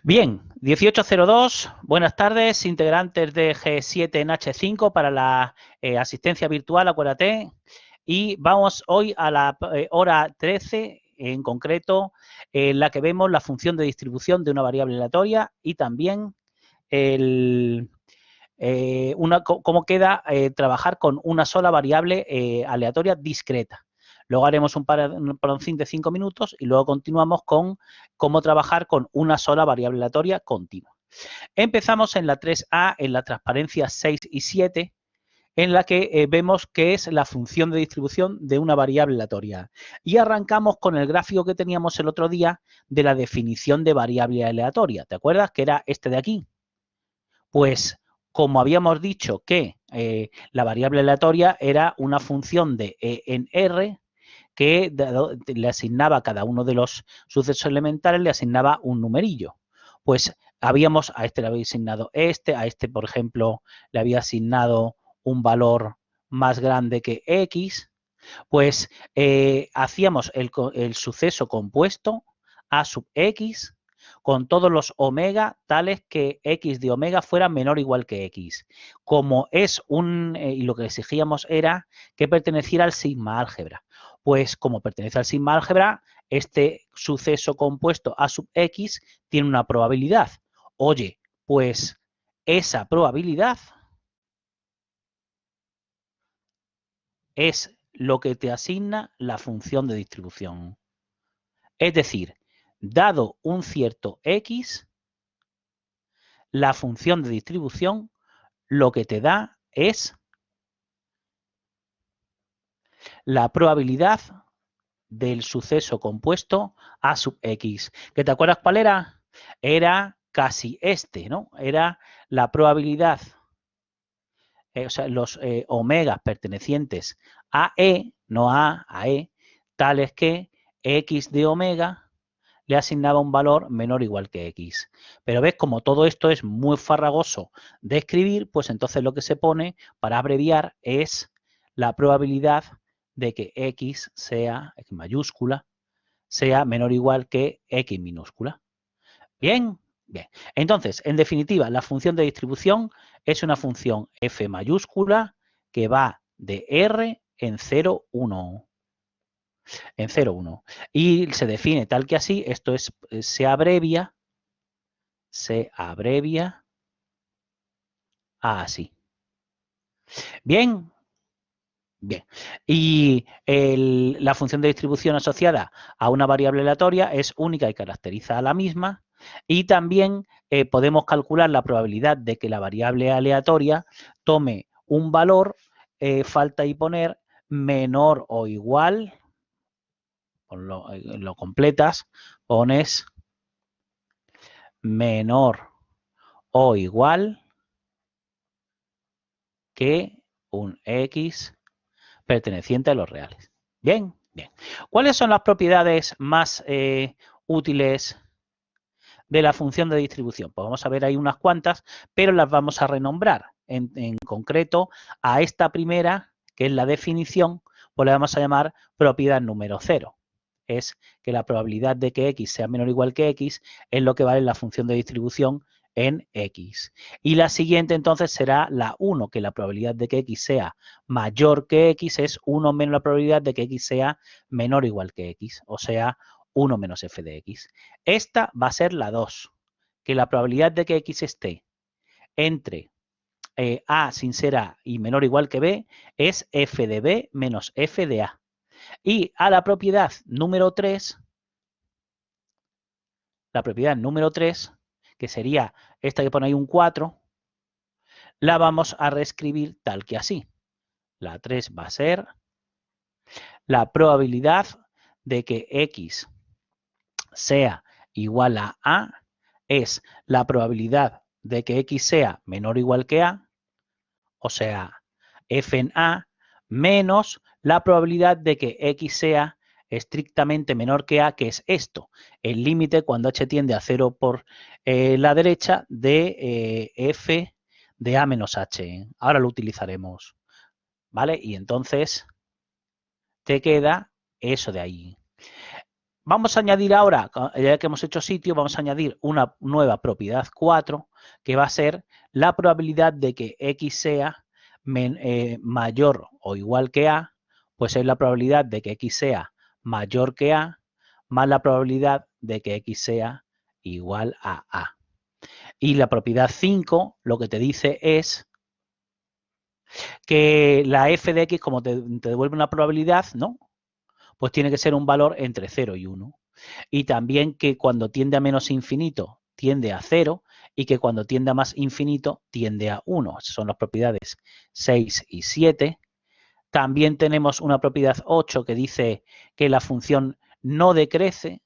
Bien, 1802, buenas tardes, integrantes de G7 en H5 para la asistencia virtual, acuérdate. Y vamos hoy a la hora 13, en concreto, en la que vemos la función de distribución de una variable aleatoria y también cómo queda trabajar con una sola variable aleatoria discreta. Luego haremos un paroncín de 5 minutos y luego continuamos con cómo trabajar con una sola variable aleatoria continua. Empezamos en la 3A, en la transparencia 6 y 7, en la que vemos qué es la función de distribución de una variable aleatoria. Y arrancamos con el gráfico que teníamos el otro día de la definición de variable aleatoria. ¿Te acuerdas? Que era este de aquí. Pues como habíamos dicho que la variable aleatoria era una función de E en R que le asignaba a cada uno de los sucesos elementales, le asignaba un numerillo. Pues a este le había asignado a este, por ejemplo, le había asignado un valor más grande que X, pues hacíamos el suceso compuesto A sub X con todos los omega tales que X de omega fuera menor o igual que X. Como es y lo que exigíamos era que perteneciera al sigma álgebra. Pues como pertenece al sigma álgebra, este suceso compuesto A sub X tiene una probabilidad. Oye, pues esa probabilidad es lo que te asigna la función de distribución. Es decir, dado un cierto X, la función de distribución lo que te da es la probabilidad del suceso compuesto A sub X. ¿Que te acuerdas cuál era? Era casi este, ¿no? Era la probabilidad, o sea, los omegas pertenecientes a E, no a E, tales que X de omega le asignaba un valor menor o igual que X. Pero ves, como todo esto es muy farragoso de escribir, pues entonces lo que se pone para abreviar es la probabilidad de que X sea, X mayúscula, sea menor o igual que X minúscula. ¿Bien? Bien. Entonces, en definitiva, la función de distribución es una función f mayúscula que va de R en 0, 1. En 0, 1. Y se define tal que así, esto es, se abrevia así. Bien, bien. Y la función de distribución asociada a una variable aleatoria es única y caracteriza a la misma. Y también podemos calcular la probabilidad de que la variable aleatoria tome un valor, falta y poner, menor o igual, lo completas, pones menor o igual que un X perteneciente a los reales. Bien, bien. ¿Cuáles son las propiedades más útiles de la función de distribución? Pues vamos a ver ahí unas cuantas, pero las vamos a renombrar. En concreto, a esta primera, que es la definición, pues le vamos a llamar propiedad número 0. Es que la probabilidad de que X sea menor o igual que X es lo que vale la función de distribución en X. Y la siguiente entonces será la 1, que la probabilidad de que X sea mayor que X es 1 menos la probabilidad de que X sea menor o igual que X, o sea, 1 menos f de X. Esta va a ser la 2, que la probabilidad de que X esté entre A sin ser A y menor o igual que B es f de B menos f de A. Y a la propiedad número 3, que sería esta que pone ahí un 4, la vamos a reescribir tal que así. La 3 va a ser la probabilidad de que X sea igual a A es la probabilidad de que X sea menor o igual que A, o sea, f en A, menos la probabilidad de que X sea estrictamente menor que A, que es esto, el límite cuando h tiende a 0 por la derecha de f de A menos h. Ahora lo utilizaremos, ¿vale? Y entonces te queda eso de ahí. Vamos a añadir ahora, ya que hemos hecho sitio, vamos a añadir una nueva propiedad 4, que va a ser la probabilidad de que X sea mayor o igual que A, pues es la probabilidad de que X sea mayor que A, más la probabilidad de que X sea igual a A. Y la propiedad 5 lo que te dice es que la f de X, como te devuelve una probabilidad, ¿no? Pues tiene que ser un valor entre 0 y 1. Y también que cuando tiende a menos infinito tiende a 0 y que cuando tiende a más infinito tiende a 1. Esas son las propiedades 6 y 7. También tenemos una propiedad 8 que dice que la función no decrece,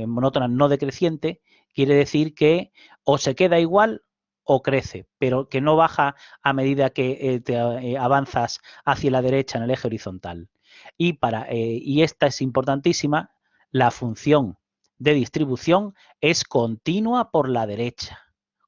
monótona no decreciente, quiere decir que o se queda igual o crece, pero que no baja a medida que avanzas hacia la derecha en el eje horizontal. Y esta es importantísima, la función de distribución es continua por la derecha.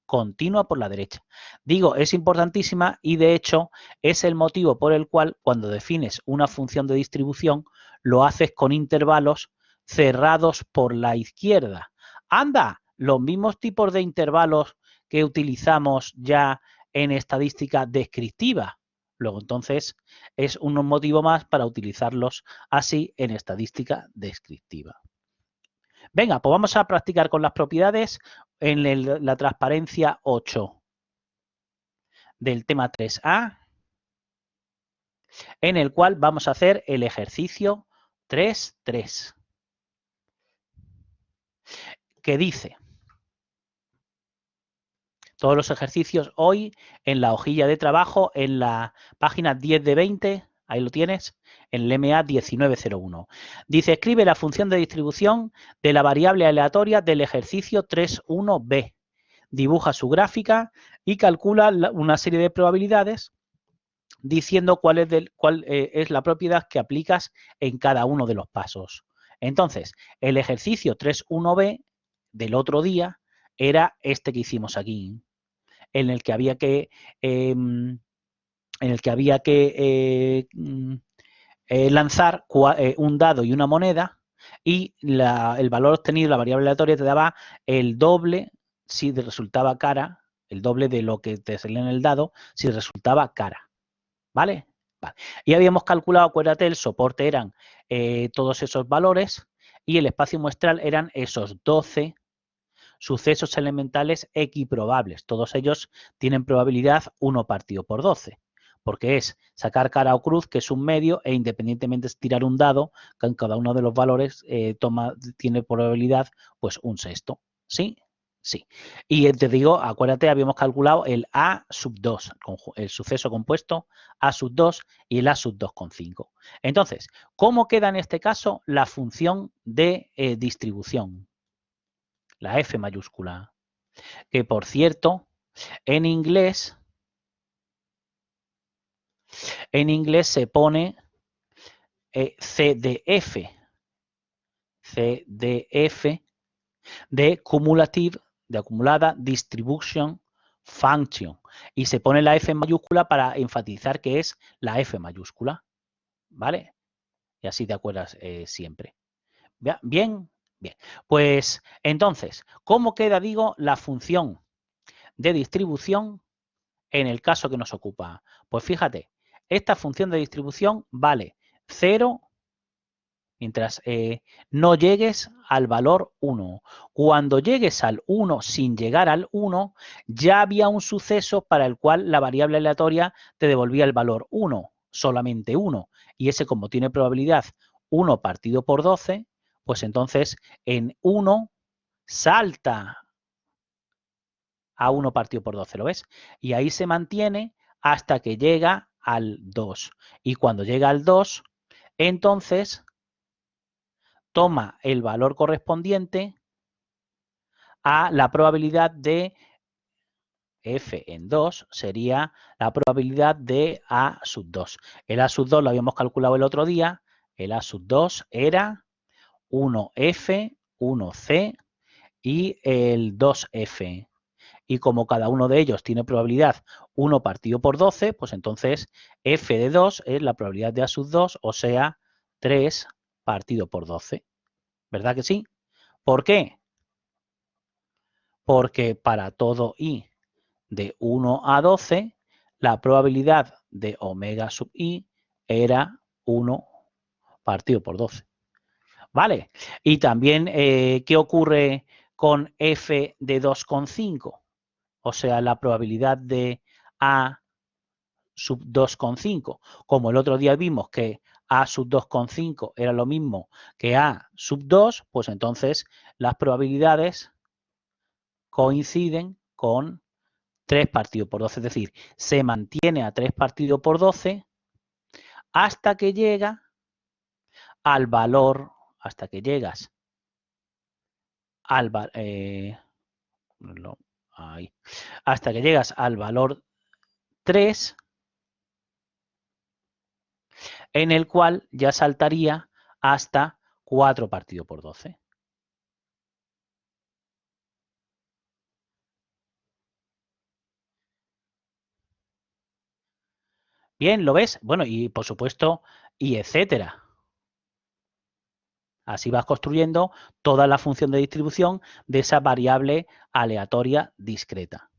Continua por la derecha. Digo, es importantísima y de hecho es el motivo por el cual cuando defines una función de distribución lo haces con intervalos cerrados por la izquierda. ¡Anda! Los mismos tipos de intervalos que utilizamos ya en estadística descriptiva. Luego, entonces, es un motivo más para utilizarlos así en estadística descriptiva. Venga, pues vamos a practicar con las propiedades en la transparencia 8 del tema 3A, en el cual vamos a hacer el ejercicio 3.3, que dice, todos los ejercicios hoy en la hojilla de trabajo, en la página 10 de 20, ahí lo tienes, en el MA 1901. Dice, escribe la función de distribución de la variable aleatoria del ejercicio 3.1b. Dibuja su gráfica y calcula una serie de probabilidades diciendo cuál es la propiedad que aplicas en cada uno de los pasos. Entonces, el ejercicio 3.1b del otro día era este que hicimos aquí, en el que había que lanzar un dado y una moneda y el valor obtenido, la variable aleatoria, te daba el doble si resultaba cara, el doble de lo que te salía en el dado si resultaba cara. ¿Vale? Vale. Y habíamos calculado, acuérdate, el soporte eran todos esos valores y el espacio muestral eran esos 12 sucesos elementales equiprobables. Todos ellos tienen probabilidad 1 partido por 12, porque es sacar cara o cruz, que es un medio, e independientemente es tirar un dado, que en cada uno de los valores tiene probabilidad pues un sexto. ¿Sí? Sí. Y te digo, acuérdate, habíamos calculado el A sub 2, el suceso compuesto A sub 2 y el A sub 2 con 5. Entonces, ¿cómo queda en este caso la función de distribución? La F mayúscula. Que por cierto, en inglés se pone CDF. CDF de Cumulative, de acumulada Distribution Function. Y se pone la F mayúscula para enfatizar que es la F mayúscula. ¿Vale? Y así te acuerdas siempre. ¿Bien? Bien. Pues entonces, ¿cómo queda, digo, la función de distribución en el caso que nos ocupa? Pues fíjate, esta función de distribución vale 0 mientras no llegues al valor 1. Cuando llegues al 1 sin llegar al 1, ya había un suceso para el cual la variable aleatoria te devolvía el valor 1, solamente 1. Y ese, como tiene probabilidad 1 partido por 12, pues entonces en 1 salta a 1 partido por 12, ¿lo ves? Y ahí se mantiene hasta que llega al 2. Y cuando llega al 2, entonces toma el valor correspondiente a la probabilidad de F en 2 sería la probabilidad de A sub 2. El A sub 2 lo habíamos calculado el otro día. El A sub 2 era 1F, 1C y el 2F. Y como cada uno de ellos tiene probabilidad 1 partido por 12, pues entonces F de 2 es la probabilidad de A sub 2, o sea, 3 partido por 12. ¿Verdad que sí? ¿Por qué? Porque para todo i de 1 a 12, la probabilidad de omega sub i era 1 partido por 12. ¿Vale? Y también, ¿qué ocurre con f de 2,5? O sea, la probabilidad de a sub 2,5. Como el otro día vimos que a sub 2,5 era lo mismo que a sub 2, pues entonces las probabilidades coinciden con 3 partido por 12, es decir, se mantiene a 3 partido por 12 hasta que llega al valor, hasta que llegas al ahí, hasta que llegas al valor 3, en el cual ya saltaría hasta 4 partido por 12. Bien, ¿lo ves? Bueno, y por supuesto, y etcétera. Así vas construyendo toda la función de distribución de esa variable aleatoria discreta.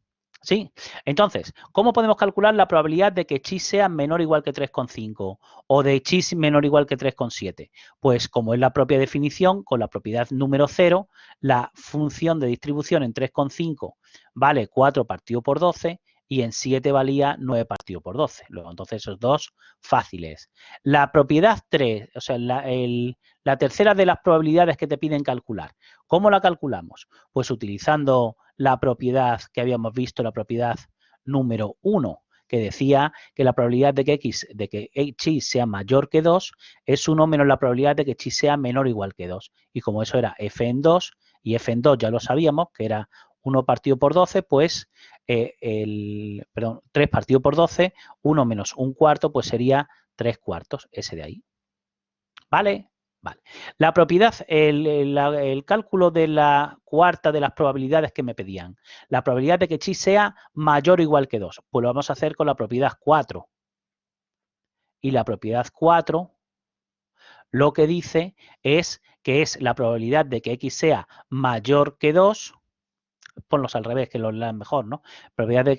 ¿Sí? Entonces, ¿cómo podemos calcular la probabilidad de que chi sea menor o igual que 3,5 o de chi menor o igual que 3,7? Pues como es la propia definición, con la propiedad número 0, la función de distribución en 3,5 vale 4 partido por 12 y en 7 valía 9 partido por 12. Luego, entonces, esos dos fáciles. La propiedad 3, o sea, la tercera de las probabilidades que te piden calcular. ¿Cómo la calculamos? Pues utilizando la propiedad que habíamos visto, la propiedad número 1, que decía que la probabilidad de que chi sea mayor que 2 es 1 menos la probabilidad de que chi sea menor o igual que 2. Y como eso era f en 2, y f en 2 ya lo sabíamos, que era 1 partido por 12, pues 3 partido por 12, 1 menos 1/4, pues sería 3/4, ese de ahí. ¿Vale? Vale. La propiedad, el cálculo de la cuarta de las probabilidades que me pedían. La probabilidad de que chi sea mayor o igual que 2. Pues lo vamos a hacer con la propiedad 4. Y la propiedad 4 lo que dice es que es la probabilidad de que x sea mayor que 2. Ponlos al revés, que los lean mejor, ¿no? Probabilidad de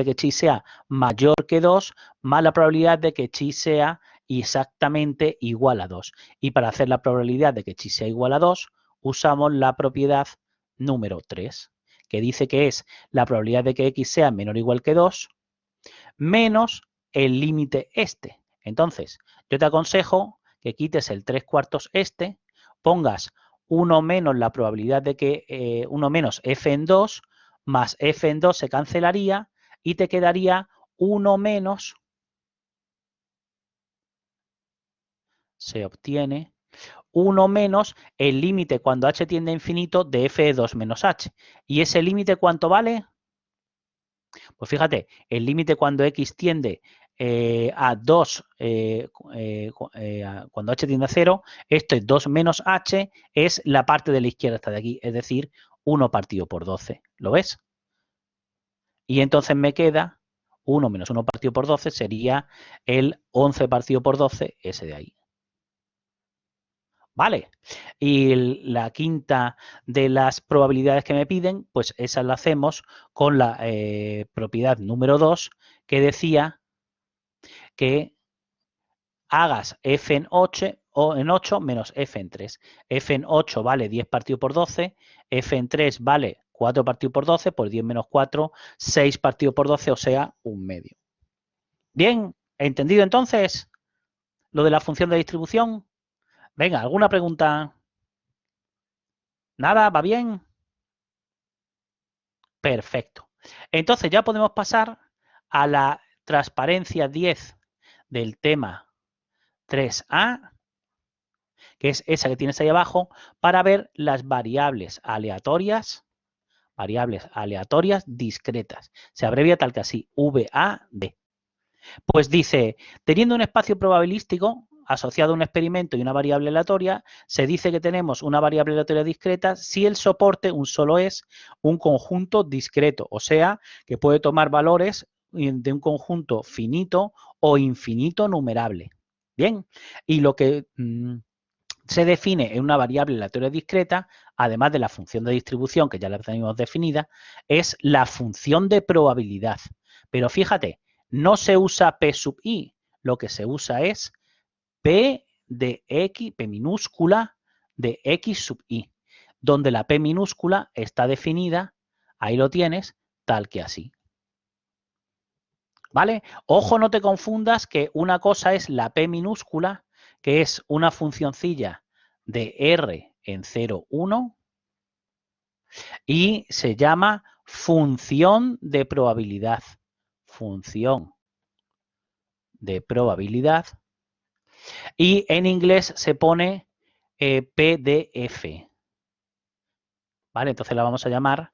que chi sea mayor que 2 más la probabilidad de que chi sea exactamente igual a 2. Y para hacer la probabilidad de que chi sea igual a 2, usamos la propiedad número 3, que dice que es la probabilidad de que x sea menor o igual que 2 menos el límite este. Entonces, yo te aconsejo que quites el 3/4 este, pongas 1 menos la probabilidad de que 1 menos f en 2 más f en 2 se cancelaría y te quedaría 1 menos, se obtiene 1 menos el límite cuando h tiende a infinito de f de 2 menos h. ¿Y ese límite cuánto vale? Pues fíjate, el límite cuando x tiende a 2, cuando h tiende a 0, esto es 2 menos h, es la parte de la izquierda esta de aquí, es decir, 1 partido por 12. ¿Lo ves? Y entonces me queda 1 menos 1 partido por 12 sería el 11 partido por 12, ese de ahí. ¿Vale? Y la quinta de las probabilidades que me piden, pues esa la hacemos con la propiedad número 2, que decía que hagas f en 8 o en 8 menos f en 3. F en 8 vale 10 partido por 12, f en 3 vale 4 partido por 12, por 10 menos 4, 6 partido por 12, o sea, un medio. Bien, ¿entendido entonces lo de la función de distribución? Venga, ¿alguna pregunta? ¿Nada? ¿Va bien? Perfecto. Entonces ya podemos pasar a la transparencia 10 del tema 3A, que es esa que tienes ahí abajo, para ver las variables aleatorias discretas. Se abrevia tal que así, VAD. Pues dice, teniendo un espacio probabilístico asociado a un experimento y una variable aleatoria, se dice que tenemos una variable aleatoria discreta si el soporte, un solo es, un conjunto discreto, o sea, que puede tomar valores de un conjunto finito o infinito numerable. Bien, y lo que se define en una variable aleatoria discreta, además de la función de distribución, que ya la tenemos definida, es la función de probabilidad. Pero fíjate, no se usa P sub i, lo que se usa es P de X, P minúscula de X sub i, donde la P minúscula está definida, ahí lo tienes, tal que así. ¿Vale? Ojo, no te confundas que una cosa es la P minúscula, que es una funcioncilla de R en 0, 1, y se llama función de probabilidad. Función de probabilidad. Y en inglés se pone PDF. ¿Vale? Entonces la vamos a llamar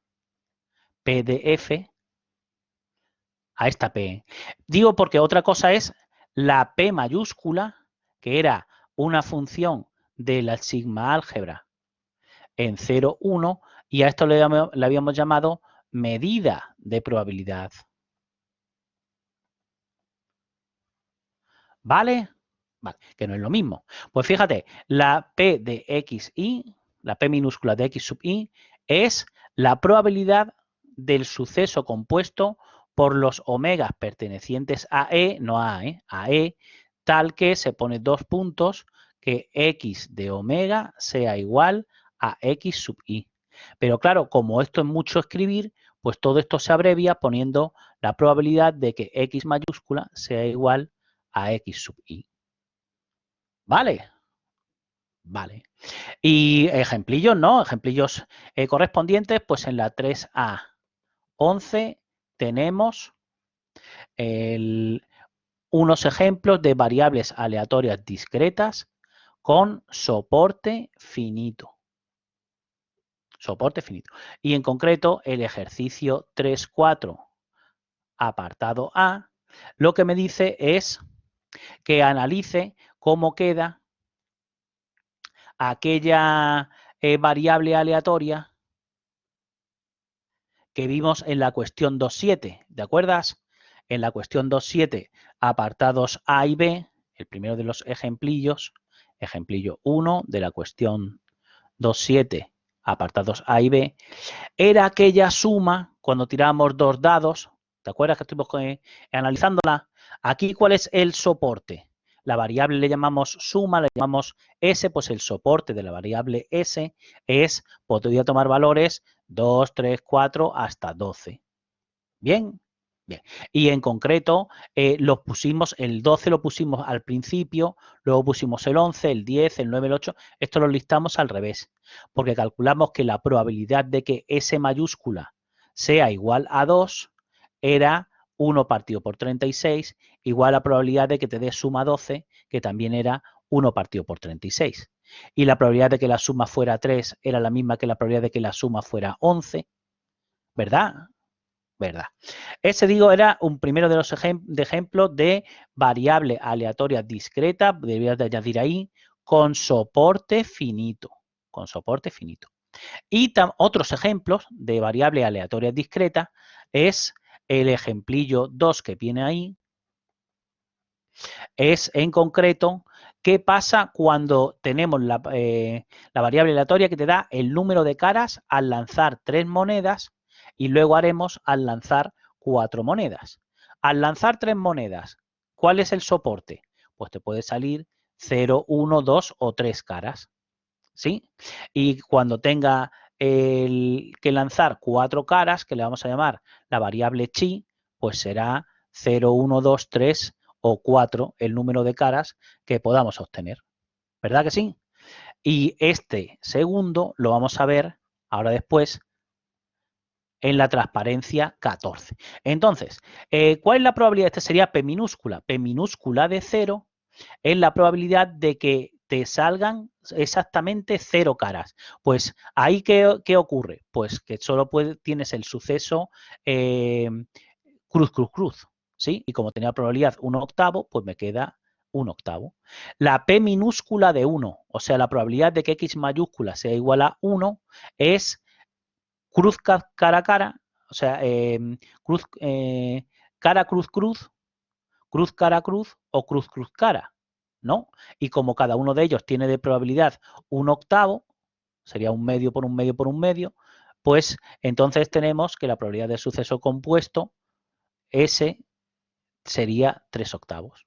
PDF a esta P. Digo porque otra cosa es la P mayúscula, que era una función de la sigma álgebra en 0, 1, y a esto le habíamos llamado medida de probabilidad. ¿Vale? Vale, que no es lo mismo. Pues fíjate, la P de XI, la P minúscula de X sub I, es la probabilidad del suceso compuesto por los omegas pertenecientes a E, no a E, tal que se pone 2 puntos, que X de omega sea igual a X sub I. Pero claro, como esto es mucho escribir, pues todo esto se abrevia poniendo la probabilidad de que X mayúscula sea igual a X sub I. ¿Vale? Vale. Y ejemplillos, ¿no? Ejemplillos correspondientes, pues en la 3A 11 tenemos unos ejemplos de variables aleatorias discretas con soporte finito. Soporte finito. Y en concreto, el ejercicio 3.4, apartado A, lo que me dice es que analice cómo queda aquella variable aleatoria que vimos en la cuestión 2.7, ¿de acuerdas? En la cuestión 2.7, apartados A y B, el primero de los ejemplillos, ejemplillo 1 de la cuestión 2.7, apartados A y B, era aquella suma cuando tirábamos dos dados, ¿te acuerdas que estuvimos analizándola? Aquí, ¿cuál es el soporte? La variable le llamamos suma, le llamamos S, pues el soporte de la variable S es, podría tomar valores 2, 3, 4 hasta 12. ¿Bien? Bien. Y en concreto, los pusimos, el 12 lo pusimos al principio, luego pusimos el 11, el 10, el 9, el 8. Esto lo listamos al revés, porque calculamos que la probabilidad de que S mayúscula sea igual a 2 era 1 partido por 36, igual a la probabilidad de que te dé suma 12, que también era 1 partido por 36. Y la probabilidad de que la suma fuera 3 era la misma que la probabilidad de que la suma fuera 11, ¿verdad? ¿Verdad? Ese, digo, era un primero de los ejemplos de variable aleatoria discreta, deberías de añadir ahí, con soporte finito. Con soporte finito. Y otros ejemplos de variable aleatoria discreta es el ejemplillo 2 que viene ahí, es en concreto qué pasa cuando tenemos la variable aleatoria que te da el número de caras al lanzar 3 monedas y luego haremos al lanzar 4 monedas. Al lanzar 3 monedas, ¿cuál es el soporte? Pues te puede salir 0, 1, 2 o 3 caras. ¿Sí? Y cuando tenga que lanzar 4 caras, que le vamos a llamar la variable chi, pues será 0, 1, 2, 3 o 4 el número de caras que podamos obtener. ¿Verdad que sí? Y este segundo lo vamos a ver ahora después en la transparencia 14. Entonces, ¿cuál es la probabilidad? Este sería P minúscula. P minúscula de 0 es la probabilidad de que te salgan exactamente 0 caras. Pues ahí, ¿qué ocurre? Pues que solo tienes el suceso cruz, cruz, cruz. ¿Sí? Y como tenía probabilidad 1/8, pues me queda 1/8. La P minúscula de 1, o sea, la probabilidad de que X mayúscula sea igual a 1, es cruz cara a cara, o sea, cruz, cara cruz cruz, cruz cara cruz o cruz cruz cara. ¿no? Y como cada uno de ellos tiene de probabilidad un octavo, sería un medio por un medio por un medio, pues entonces tenemos que la probabilidad de suceso compuesto, S, sería 3 octavos.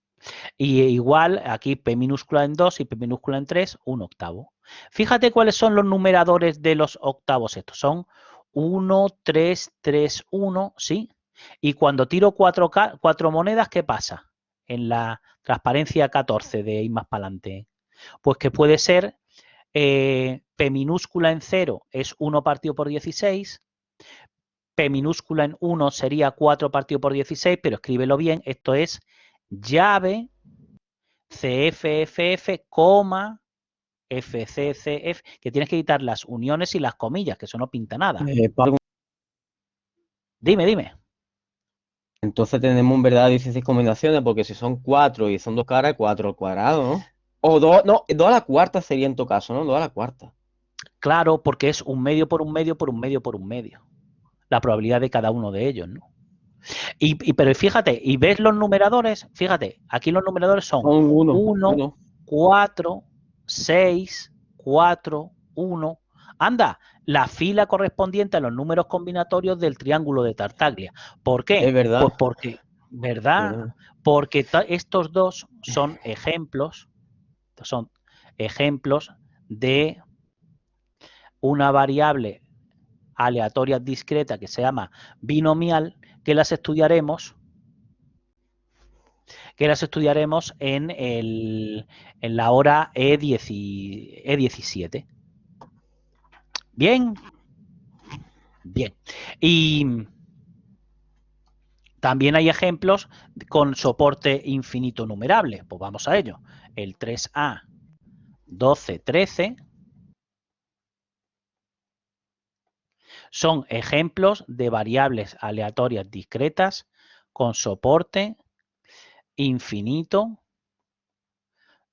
Y igual aquí P minúscula en 2 y P minúscula en 3, un octavo. Fíjate cuáles son los numeradores de los octavos estos. Son 1, 3, 3, 1, ¿sí? Y cuando tiro 4 monedas, ¿qué pasa? En la transparencia 14 de ir más para adelante. Pues que puede ser P minúscula en 0 es 1 partido por 16, P minúscula en 1 sería 4 partido por 16, pero escríbelo bien, esto es llave CFFF, FCCF, que tienes que quitar las uniones y las comillas, que eso no pinta nada. Dime. Entonces tenemos en verdad 16 combinaciones, porque si son 4 y son 2 caras, 4 al cuadrado, ¿no? O 2, no, 2 a la cuarta sería en tu caso, ¿no? 2 a la cuarta. Claro, porque es un medio por un medio por un medio por un medio. La probabilidad de cada uno de ellos, ¿no? Pero fíjate, y ves los numeradores, fíjate, aquí los numeradores son 1, 4, 6, 4, 1. Anda, la fila correspondiente a los números combinatorios del triángulo de Tartaglia. ¿Por qué? Es verdad. Pues porque, ¿verdad? Porque estos dos son ejemplos de una variable aleatoria discreta que se llama binomial, que las estudiaremos en la hora E17. Bien. Y también hay ejemplos con soporte infinito numerable. Pues vamos a ello. El 3A, 12, 13 son ejemplos de variables aleatorias discretas con soporte infinito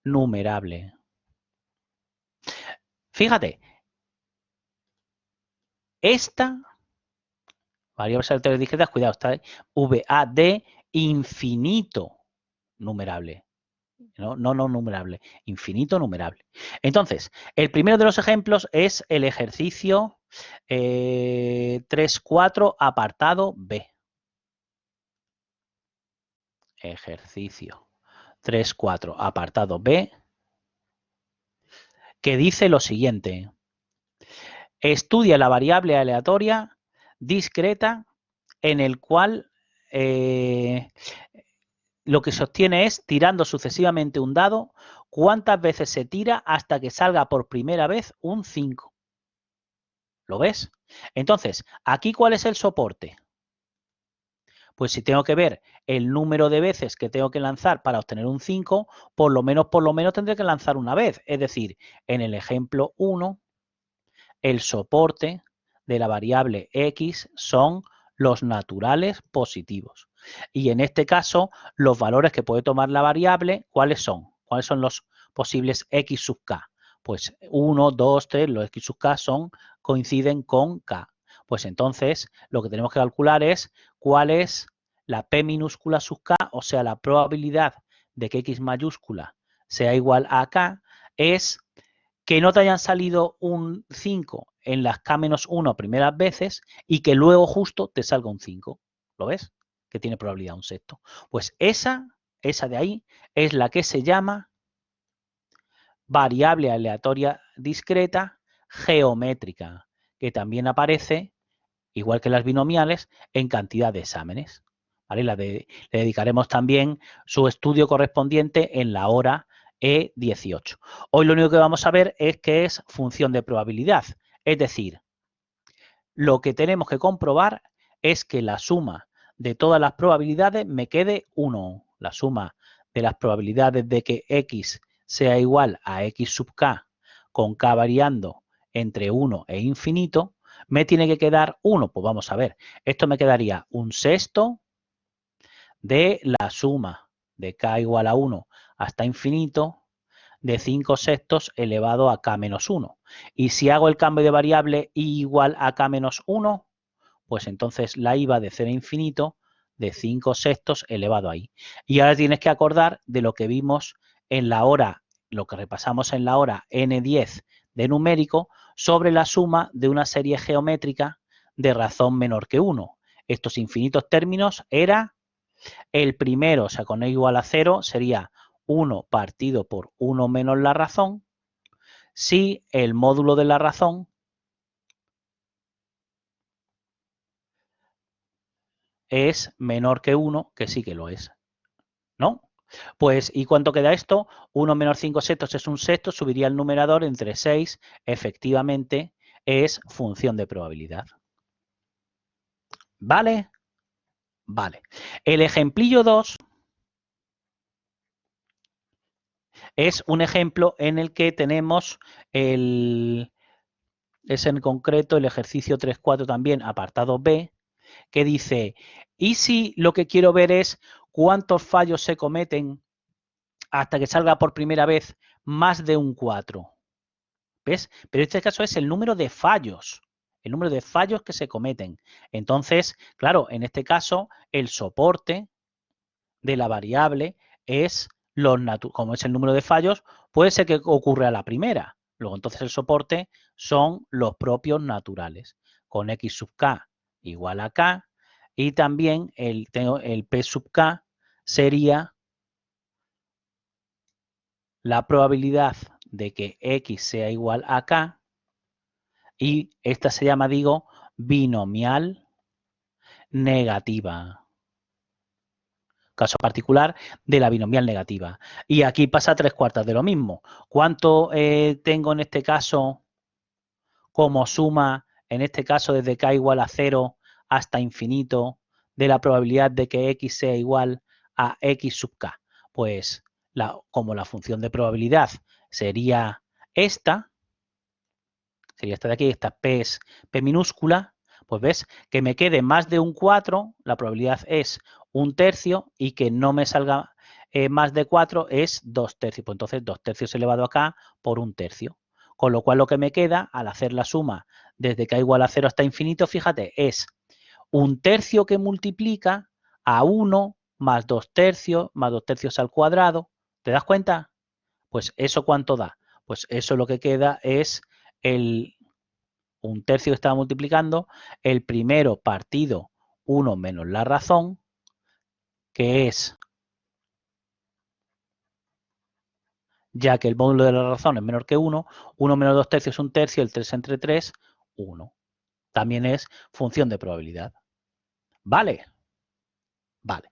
numerable. Fíjate, esta variables aleatorias discretas, cuidado, está VAD infinito numerable. No numerable, infinito numerable. Entonces, el primero de los ejemplos es el ejercicio 3.4 apartado B. Ejercicio 3.4 apartado B, que dice lo siguiente. Estudia la variable aleatoria discreta en el cual lo que se obtiene es, tirando sucesivamente un dado, cuántas veces se tira hasta que salga por primera vez un 5. ¿Lo ves? Entonces, ¿aquí cuál es el soporte? Pues si tengo que ver el número de veces que tengo que lanzar para obtener un 5, por lo menos tendré que lanzar una vez. Es decir, en el ejemplo 1, el soporte de la variable x son los naturales positivos. Y en este caso, los valores que puede tomar la variable, ¿cuáles son? ¿Cuáles son los posibles x sub k? Pues 1, 2, 3, los x sub k coinciden con k. Pues entonces, lo que tenemos que calcular es cuál es la p minúscula sub k, o sea, la probabilidad de que x mayúscula sea igual a k, es que no te hayan salido un 5 en las K-1 primeras veces y que luego justo te salga un 5. ¿Lo ves? Que tiene probabilidad un sexto. Pues esa de ahí es la que se llama variable aleatoria discreta geométrica, que también aparece, igual que las binomiales, en cantidad de exámenes. ¿Vale? Le dedicaremos también su estudio correspondiente en la hora E18. Hoy lo único que vamos a ver es que es función de probabilidad. Es decir, lo que tenemos que comprobar es que la suma de todas las probabilidades me quede 1. La suma de las probabilidades de que x sea igual a x sub k con k variando entre 1 e infinito, me tiene que quedar 1. Pues vamos a ver, esto me quedaría un sexto de la suma de k igual a 1 hasta infinito de 5 sextos elevado a k menos 1. Y si hago el cambio de variable y igual a k menos 1, pues entonces la i va de 0 a infinito de 5 sextos elevado a i. Y ahora tienes que acordar de lo que vimos en la hora, lo que repasamos en la hora n10 de numérico, sobre la suma de una serie geométrica de razón menor que 1. Estos infinitos términos era el primero, o sea, con e igual a 0, sería 1 partido por 1 menos la razón, si el módulo de la razón es menor que 1, que sí que lo es, ¿no? Pues, ¿y cuánto queda esto? 1 menos 5 sextos es un sexto, subiría el numerador entre 6, efectivamente es función de probabilidad. ¿Vale? Vale. El ejemplillo 2 es un ejemplo en el que tenemos es en concreto el ejercicio 3.4 también, apartado B, que dice, ¿y si lo que quiero ver es cuántos fallos se cometen hasta que salga por primera vez más de un 4? ¿Ves? Pero en este caso es el número de fallos que se cometen. Entonces, claro, en este caso, el soporte de la variable es como es el número de fallos, puede ser que ocurra a la primera. Luego, entonces, el soporte son los propios naturales, con x sub k igual a k, y también el p sub k sería la probabilidad de que x sea igual a k, y esta se llama, digo, binomial negativa. Caso particular de la binomial negativa. Y aquí pasa 3/4 de lo mismo. ¿Cuánto tengo en este caso como suma, en este caso desde k igual a 0 hasta infinito, de la probabilidad de que x sea igual a x sub k? Pues como la función de probabilidad sería esta de aquí, esta p es p minúscula, pues ves que me quede más de un 4, la probabilidad es 1/3, y que no me salga más de 4 es 2/3. Pues entonces 2/3 elevado a k por 1/3. Con lo cual lo que me queda al hacer la suma desde k igual a 0 hasta infinito, fíjate, es 1/3 que multiplica a 1 más 2/3 más 2/3 al cuadrado. ¿Te das cuenta? Pues eso, ¿cuánto da? Pues eso lo que queda es el 1/3 que estaba multiplicando, el primero partido 1 menos la razón, que es, ya que el módulo de la razón es menor que 1, 1 menos 2/3 es 1/3, el 3 entre 3, 1. También es función de probabilidad. ¿Vale? Vale.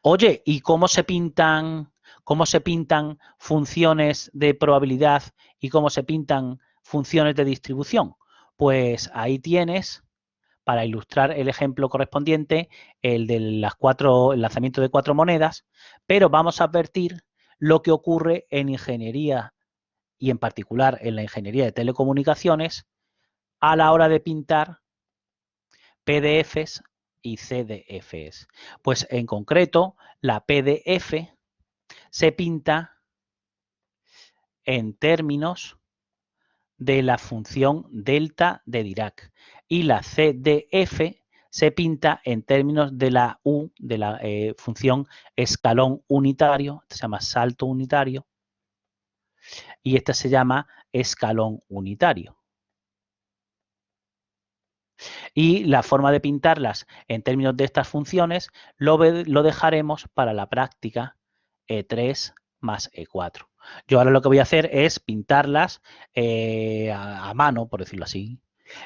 Oye, ¿y cómo se pintan funciones de probabilidad y cómo se pintan funciones de distribución? Pues ahí tienes, para ilustrar el ejemplo correspondiente, el del lanzamiento de 4 monedas, pero vamos a advertir lo que ocurre en ingeniería y en particular en la ingeniería de telecomunicaciones a la hora de pintar PDFs y CDFs. Pues en concreto, la PDF se pinta en términos de la función delta de Dirac y la CDF se pinta en términos de la U, de la función escalón unitario, este se llama salto unitario, y este se llama escalón unitario. Y la forma de pintarlas en términos de estas funciones lo dejaremos para la práctica E3 más E4. Yo ahora lo que voy a hacer es pintarlas a mano, por decirlo así.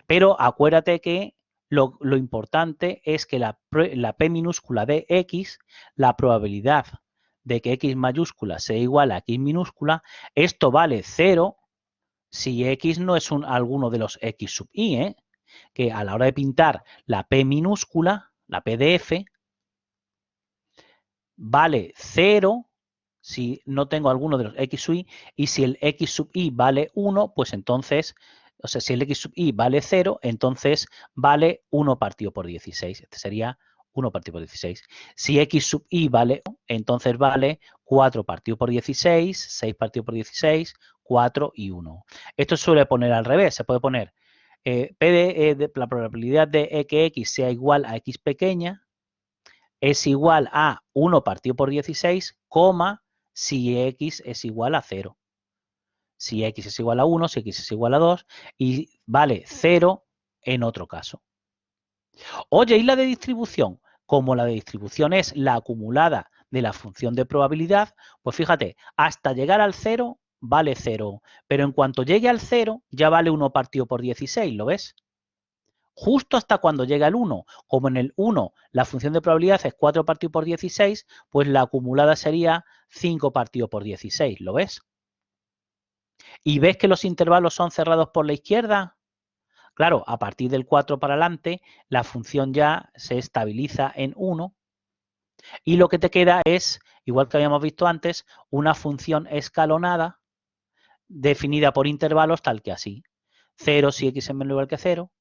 Pero acuérdate que lo importante es que la P minúscula de X, la probabilidad de que X mayúscula sea igual a X minúscula, esto vale 0 si X no es alguno de los X sub I, que a la hora de pintar la P minúscula, la PDF, vale 0 si no tengo alguno de los X sub I, y si el X sub I vale 1, pues entonces, o sea, si el X sub I vale 0, entonces vale 1 partido por 16. Este sería 1 partido por 16. Si X sub I vale 1, entonces vale 4 partido por 16, 6 partido por 16, 4 y 1. Esto se suele poner al revés. Se puede poner la probabilidad de que X sea igual a X pequeña es igual a 1 partido por 16, si X es igual a 0. Si X es igual a 1, si X es igual a 2 y vale 0 en otro caso. Oye, ¿y la de distribución? Como la de distribución es la acumulada de la función de probabilidad, pues fíjate, hasta llegar al 0 vale 0, pero en cuanto llegue al 0 ya vale 1 partido por 16, ¿lo ves? Justo hasta cuando llega el 1, como en el 1 la función de probabilidad es 4 partido por 16, pues la acumulada sería 5 partido por 16, ¿lo ves? ¿Y ves que los intervalos son cerrados por la izquierda? Claro, a partir del 4 para adelante, la función ya se estabiliza en 1 y lo que te queda es, igual que habíamos visto antes, una función escalonada definida por intervalos tal que así. 0 si x es menor o igual que 0,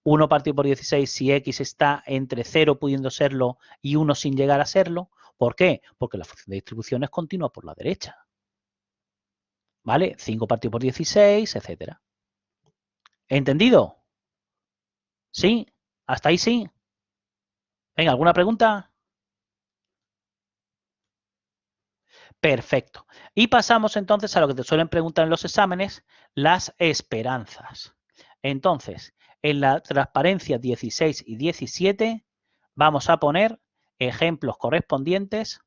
1 partido por 16 si x está entre 0 pudiendo serlo y 1 sin llegar a serlo. ¿Por qué? Porque la función de distribución es continua por la derecha. ¿Vale? 5 partido por 16, etcétera. ¿Entendido? ¿Sí? ¿Hasta ahí sí? Venga, ¿alguna pregunta? Perfecto. Y pasamos entonces a lo que te suelen preguntar en los exámenes, las esperanzas. Entonces, en la transparencia 16 y 17 vamos a poner ejemplos correspondientes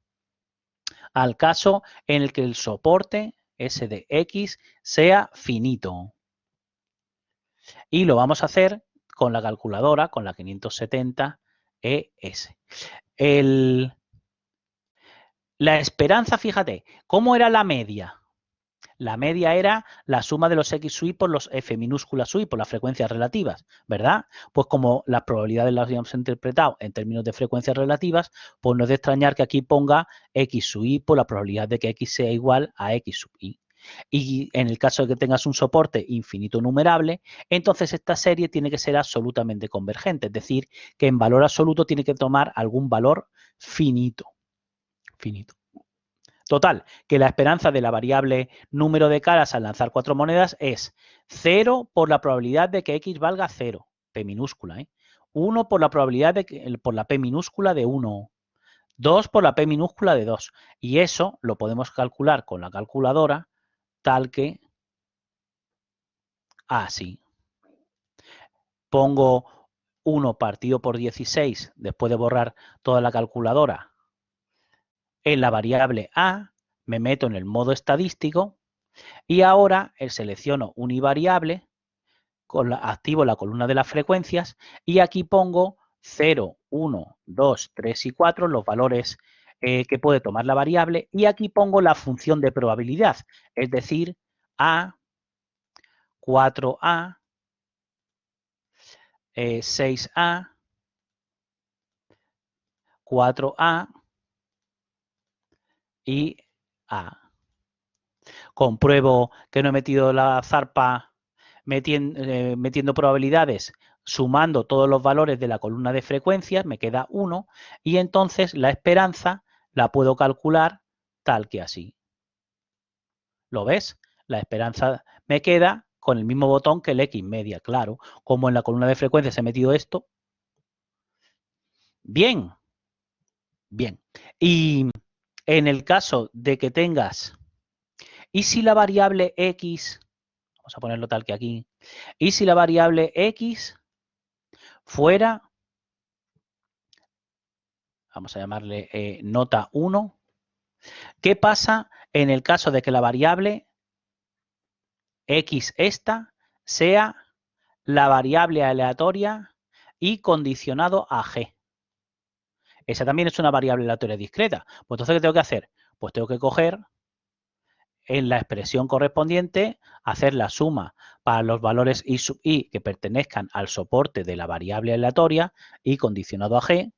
al caso en el que el soporte S de X sea finito. Y lo vamos a hacer con la calculadora, con la 570 ES. La esperanza, fíjate, ¿cómo era la media? La media era la suma de los X sub i por los F minúsculas sub i por las frecuencias relativas, ¿verdad? Pues como las probabilidades las habíamos interpretado en términos de frecuencias relativas, pues no es de extrañar que aquí ponga X sub i por la probabilidad de que X sea igual a X sub i. Y en el caso de que tengas un soporte infinito numerable, entonces esta serie tiene que ser absolutamente convergente, es decir, que en valor absoluto tiene que tomar algún valor finito. Total, que la esperanza de la variable número de caras al lanzar 4 monedas es 0 por la probabilidad de que X valga 0, P minúscula, 1 por la probabilidad de que, por la P minúscula de 1, 2 por la P minúscula de 2. Y eso lo podemos calcular con la calculadora tal que así. Pongo 1 partido por 16, después de borrar toda la calculadora, en la variable A, me meto en el modo estadístico y ahora selecciono univariable, activo la columna de las frecuencias y aquí pongo 0, 1, 2, 3 y 4, los valores que puede tomar la variable y aquí pongo la función de probabilidad, es decir, A, 4A, 6A, 4A y A. Compruebo que no he metido la zarpa metiendo probabilidades, sumando todos los valores de la columna de frecuencias, me queda 1 y entonces la esperanza la puedo calcular tal que así. ¿Lo ves? La esperanza me queda con el mismo botón que el X media, claro. Como en la columna de frecuencias he metido esto. Bien. Bien. Y en el caso de que tengas, ¿y si la variable X, vamos a ponerlo tal que aquí, y si la variable X fuera, vamos a llamarle nota 1, ¿qué pasa en el caso de que la variable X esta sea la variable aleatoria y condicionado a G? Esa también es una variable aleatoria discreta. Pues entonces, ¿qué tengo que hacer? Pues tengo que coger en la expresión correspondiente, hacer la suma para los valores i sub i que pertenezcan al soporte de la variable aleatoria y condicionado a G.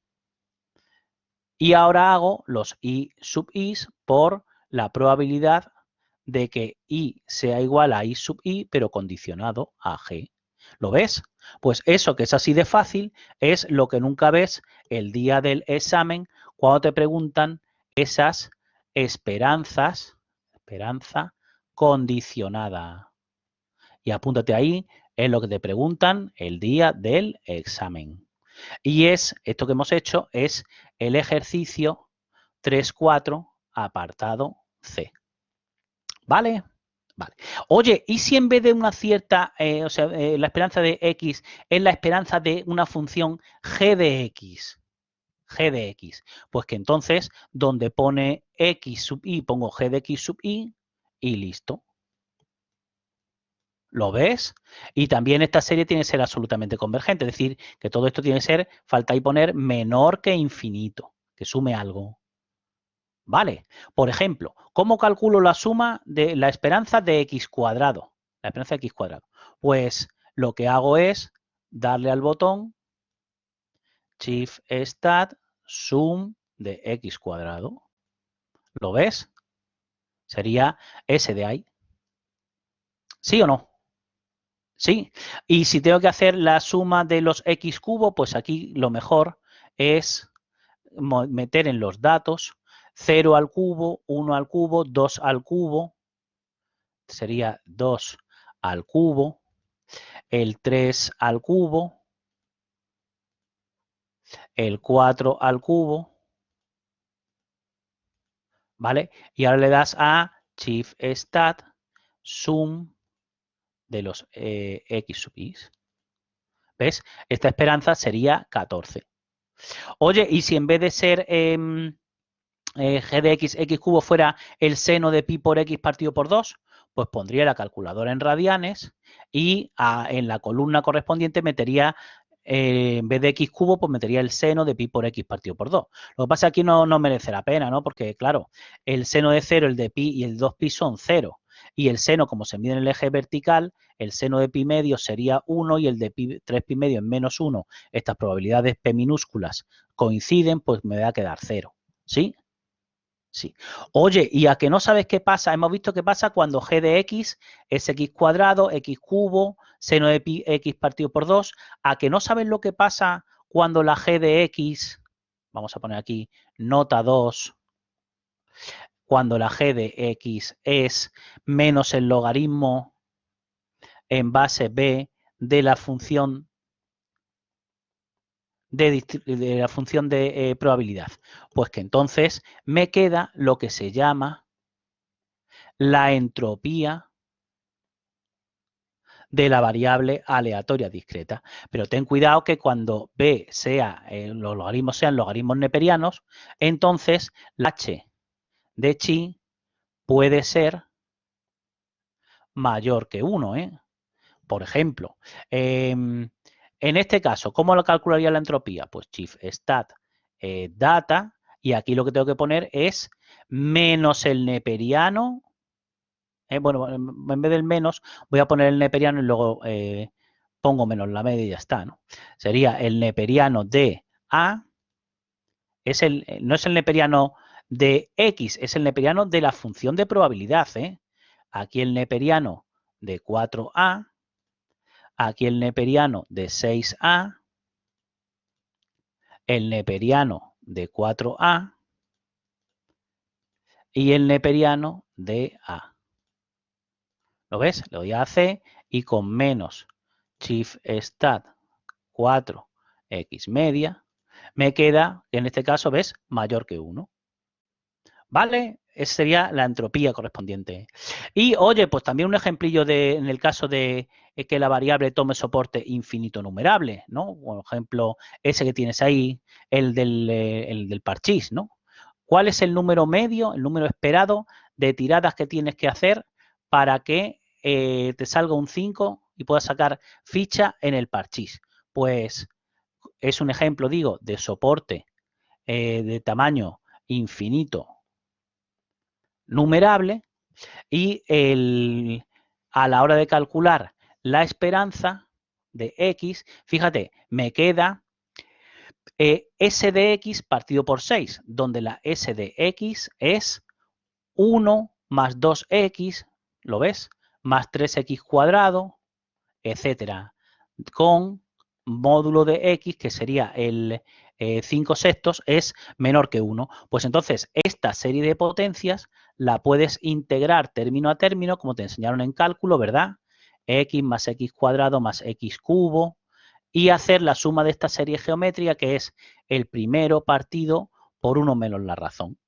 Y ahora hago los i sub i's por la probabilidad de que i sea igual a i sub i, pero condicionado a G. ¿Lo ves? Pues eso que es así de fácil es lo que nunca ves el día del examen cuando te preguntan esas esperanza condicionada. Y apúntate ahí, es lo que te preguntan el día del examen. Y esto que hemos hecho es el ejercicio 3.4, apartado C. ¿Vale? Vale. Oye, ¿y si en vez de una cierta, la esperanza de x es la esperanza de una función g de x? G de x. Pues que entonces, donde pone x sub i, pongo g de x sub i y listo. ¿Lo ves? Y también esta serie tiene que ser absolutamente convergente, es decir, que todo esto tiene que ser, falta ahí poner menor que infinito, que sume algo. Vale, por ejemplo, ¿cómo calculo la suma de la esperanza de x cuadrado? La esperanza de x cuadrado. Pues lo que hago es darle al botón Shift Stat Sum de x cuadrado. ¿Lo ves? Sería ese de ahí. ¿Sí o no? Sí. Y si tengo que hacer la suma de los x cubo, pues aquí lo mejor es meter en los datos 0 al cubo, 1 al cubo, 2 al cubo, sería 2 al cubo, el 3 al cubo, el 4 al cubo, ¿vale? Y ahora le das a Shift Stat Sum de los x sub i. ¿Ves? Esta esperanza sería 14. Oye, y si en vez de ser g de x cubo fuera el seno de pi por x partido por 2, pues pondría la calculadora en radianes y en la columna correspondiente metería, en vez de x cubo, pues metería el seno de pi por x partido por 2. Lo que pasa es que aquí no merece la pena, ¿no? Porque, claro, el seno de 0, el de pi y el 2pi son 0. Y el seno, como se mide en el eje vertical, el seno de pi medio sería 1 y el de 3pi medio es menos 1. Estas probabilidades p minúsculas coinciden, pues me va a quedar 0. ¿Sí? Sí. Oye, ¿y a que no sabes qué pasa? Hemos visto qué pasa cuando g de x es x cuadrado, x cubo, seno de pi x partido por 2. ¿A que no sabes lo que pasa cuando la g de x, vamos a poner aquí nota 2, cuando la g de x es menos el logaritmo en base b de la función de probabilidad? Pues que entonces me queda lo que se llama la entropía de la variable aleatoria discreta. Pero ten cuidado que cuando b sea, los logaritmos sean logaritmos neperianos, entonces la h de chi puede ser mayor que 1. Por ejemplo, en este caso, ¿cómo lo calcularía la entropía? Pues Shift Stat Data, y aquí lo que tengo que poner es menos el neperiano. Bueno, en vez del menos, voy a poner el neperiano y luego pongo menos la media y ya está, ¿no? Sería el neperiano de A, no es el neperiano de X, es el neperiano de la función de probabilidad, ¿eh? Aquí el neperiano de 4A, aquí el neperiano de 6A, el neperiano de 4A y el neperiano de A. ¿Lo ves? Le doy a C y con menos Shift Stat 4x media, me queda, en este caso, ¿ves? Mayor que 1. ¿Vale? Esa sería la entropía correspondiente. Y, oye, pues también un ejemplillo en el caso de que la variable tome soporte infinito numerable, ¿no? Por ejemplo, ese que tienes ahí, el del parchís, ¿no? ¿Cuál es el número medio, el número esperado de tiradas que tienes que hacer para que te salga un 5 y puedas sacar ficha en el parchís? Pues es un ejemplo, digo, de soporte de tamaño infinito numerable y a la hora de calcular la esperanza de x, fíjate, me queda S de x partido por 6, donde la S de x es 1 más 2x, ¿lo ves? Más 3x cuadrado, etcétera, con módulo de x, que sería el 5 sextos, es menor que 1. Pues entonces, esta serie de potencias la puedes integrar término a término, como te enseñaron en cálculo, ¿verdad? X más x cuadrado más x cubo, y hacer la suma de esta serie geométrica, que es el primero partido por 1 menos la razón.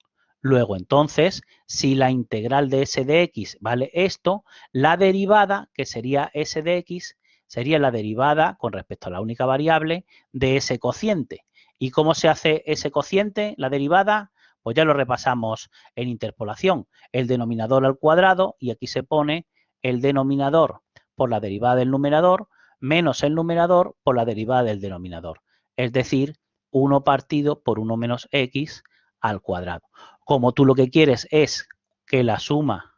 Luego, entonces, si la integral de s de x vale esto, la derivada, que sería s de x, sería la derivada con respecto a la única variable de ese cociente. ¿Y cómo se hace ese cociente, la derivada? Pues ya lo repasamos en interpolación. El denominador al cuadrado, y aquí se pone el denominador por la derivada del numerador, menos el numerador por la derivada del denominador. Es decir, 1 partido por 1 menos x al cuadrado. Como tú lo que quieres es que la suma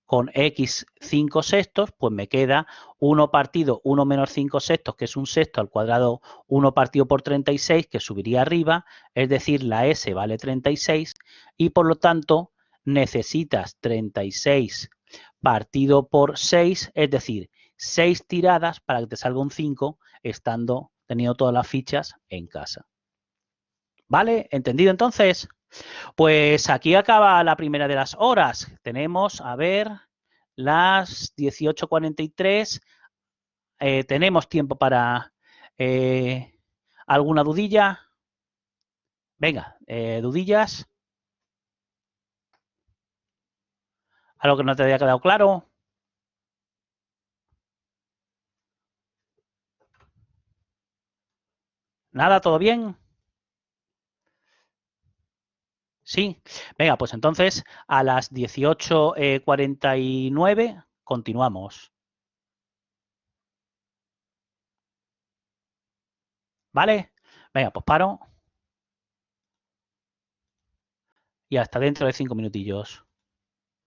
con x 5 sextos, pues me queda 1 partido 1 menos 5 sextos, que es un sexto al cuadrado 1 partido por 36, que subiría arriba, es decir, la s vale 36 y por lo tanto necesitas 36 partido por 6, es decir, 6 tiradas para que te salga un 5 teniendo todas las fichas en casa. ¿Vale? ¿Entendido entonces? Pues aquí acaba la primera de las horas. Tenemos, a ver, las 18:43. Tenemos tiempo para alguna dudilla. Venga, dudillas. ¿Algo que no te haya quedado claro? ¿Nada? ¿Todo bien? Sí. Venga, pues entonces a las 18:49 continuamos. ¿Vale? Venga, pues paro. Y hasta dentro de 5 minutillos.